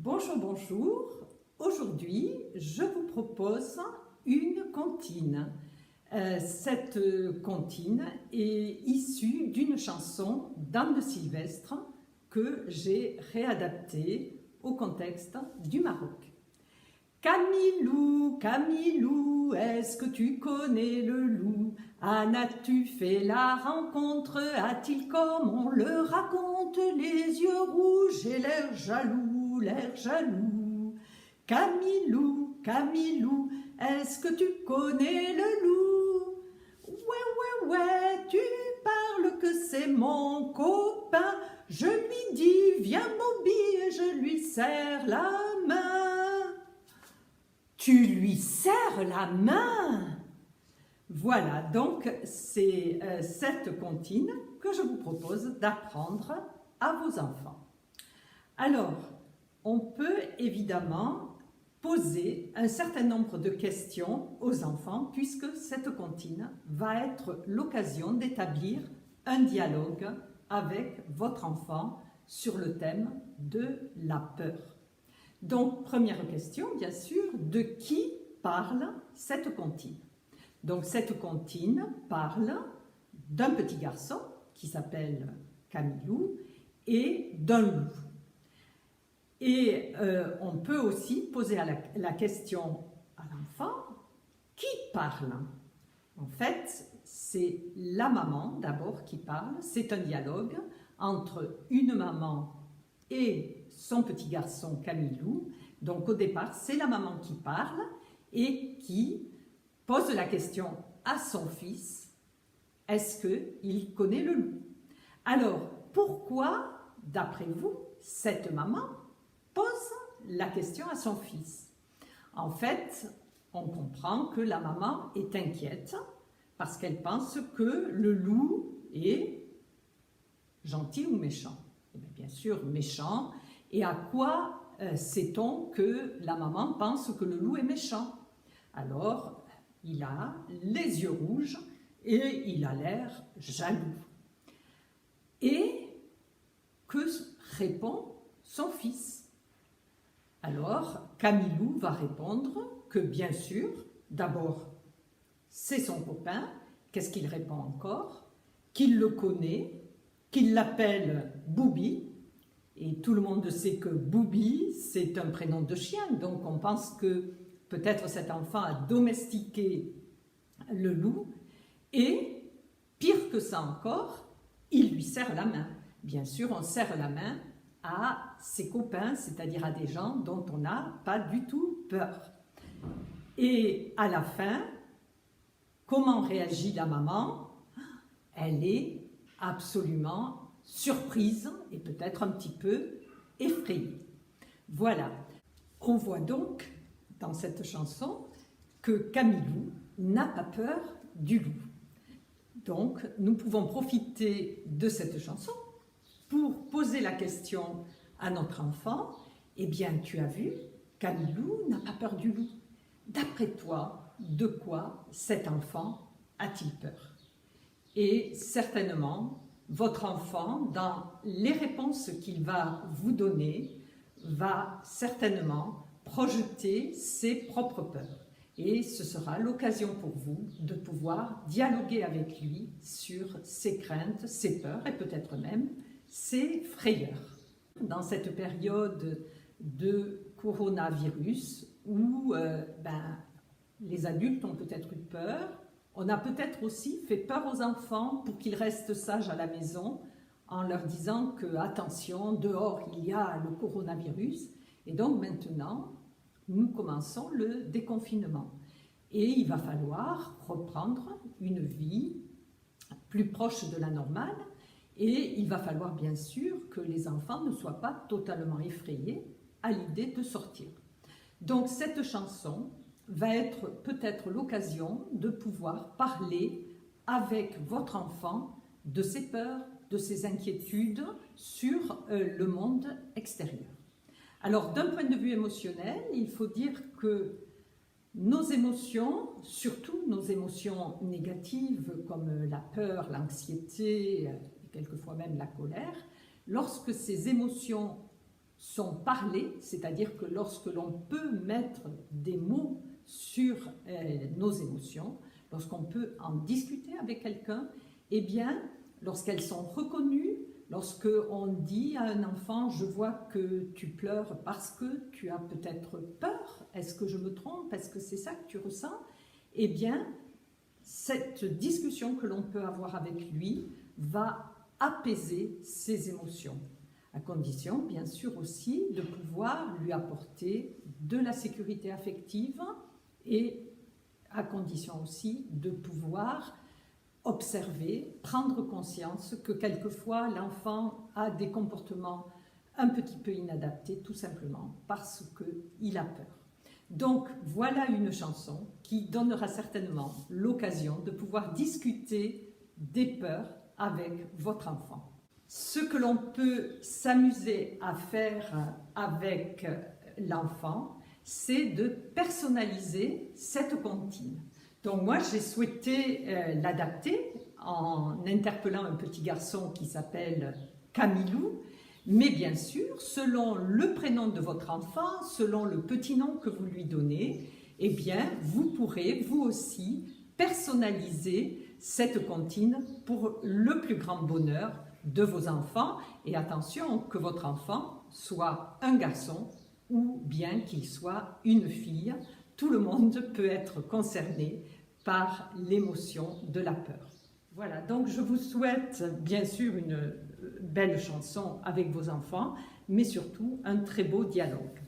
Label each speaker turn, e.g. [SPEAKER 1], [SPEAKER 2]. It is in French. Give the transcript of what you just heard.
[SPEAKER 1] Bonjour, bonjour. Aujourd'hui, je vous propose une comptine. Cette comptine est issue d'une chanson d'Anne de Sylvestre que j'ai réadaptée au contexte du Maroc. Camilou, Camilou, est-ce que tu connais le loup? En as-tu fait la rencontre? A-t-il comme on le raconte les yeux rouges et l'air jaloux, l'air jaloux? Camilou, Camilou, est-ce que tu connais le loup? Ouais, tu parles que c'est mon copain. Je lui dis, viens Bobby, et je lui serre la main. Tu lui serres la main? Voilà, donc c'est cette comptine que je vous propose d'apprendre à vos enfants. Alors, on peut évidemment poser un certain nombre de questions aux enfants puisque cette comptine va être l'occasion d'établir un dialogue avec votre enfant sur le thème de la peur. Donc, première question, bien sûr, de qui parle cette comptine? Donc, cette comptine parle d'un petit garçon qui s'appelle Camilou et d'un loup. Et on peut aussi poser la question à l'enfant, qui parle? En fait, c'est la maman d'abord qui parle, c'est un dialogue entre une maman et son petit garçon Camilou. Donc au départ, c'est la maman qui parle et qui pose la question à son fils, est-ce qu'il connaît le loup? Alors, pourquoi, d'après vous, cette maman pose la question à son fils? En fait, on comprend que la maman est inquiète parce qu'elle pense que le loup est gentil ou méchant. Et bien sûr, méchant. Et à quoi sait-on que la maman pense que le loup est méchant? Alors, il a les yeux rouges et il a l'air jaloux. Et que répond son fils? Alors, Camilou va répondre que bien sûr, d'abord, c'est son copain. Qu'est-ce qu'il répond encore? Qu'il le connaît, qu'il l'appelle Boubi. Et tout le monde sait que Boubi, c'est un prénom de chien. Donc, on pense que peut-être cet enfant a domestiqué le loup. Et, pire que ça encore, il lui serre la main. Bien sûr, on serre la main à ses copains, c'est-à-dire à des gens dont on n'a pas du tout peur. Et à la fin, comment réagit la maman? Elle est absolument surprise et peut-être un petit peu effrayée. Voilà. On voit donc dans cette chanson que Camilou n'a pas peur du loup. Donc, nous pouvons profiter de cette chanson pour poser la question à notre enfant. Eh bien, tu as vu, Camilou n'a pas peur du loup. D'après toi, de quoi cet enfant a-t-il peur? Et certainement, votre enfant, dans les réponses qu'il va vous donner, va certainement projeter ses propres peurs. Et ce sera l'occasion pour vous de pouvoir dialoguer avec lui sur ses craintes, ses peurs et peut-être même ses frayeurs. Dans cette période de coronavirus où les adultes ont peut-être eu peur, on a peut-être aussi fait peur aux enfants pour qu'ils restent sages à la maison en leur disant que, attention, dehors il y a le coronavirus. Et donc maintenant, nous commençons le déconfinement. Et il va falloir reprendre une vie plus proche de la normale. Et il va falloir bien sûr que les enfants ne soient pas totalement effrayés à l'idée de sortir. Donc cette chanson va être peut-être l'occasion de pouvoir parler avec votre enfant de ses peurs, de ses inquiétudes sur le monde extérieur. Alors d'un point de vue émotionnel, il faut dire que nos émotions, surtout nos émotions négatives comme la peur, l'anxiété, quelquefois même la colère, lorsque ces émotions sont parlées, c'est-à-dire que lorsque l'on peut mettre des mots sur nos émotions, lorsqu'on peut en discuter avec quelqu'un, eh bien, lorsqu'elles sont reconnues, lorsque on dit à un enfant « je vois que tu pleures parce que tu as peut-être peur, est-ce que je me trompe, est-ce que c'est ça que tu ressens ?» Eh bien, cette discussion que l'on peut avoir avec lui va apaiser ses émotions, à condition, bien sûr aussi, de pouvoir lui apporter de la sécurité affective et à condition aussi de pouvoir observer, prendre conscience que quelquefois l'enfant a des comportements un petit peu inadaptés, tout simplement parce qu'il a peur. Donc voilà une chanson qui donnera certainement l'occasion de pouvoir discuter des peurs avec votre enfant. Ce que l'on peut s'amuser à faire avec l'enfant, c'est de personnaliser cette comptine. Donc moi, j'ai souhaité l'adapter en interpellant un petit garçon qui s'appelle Camilou, mais bien sûr, selon le prénom de votre enfant, selon le petit nom que vous lui donnez, eh bien, vous pourrez, vous aussi, personnaliser cette comptine pour le plus grand bonheur de vos enfants. Et attention, que votre enfant soit un garçon ou bien qu'il soit une fille, tout le monde peut être concerné par l'émotion de la peur. Voilà, donc je vous souhaite bien sûr une belle chanson avec vos enfants, mais surtout un très beau dialogue.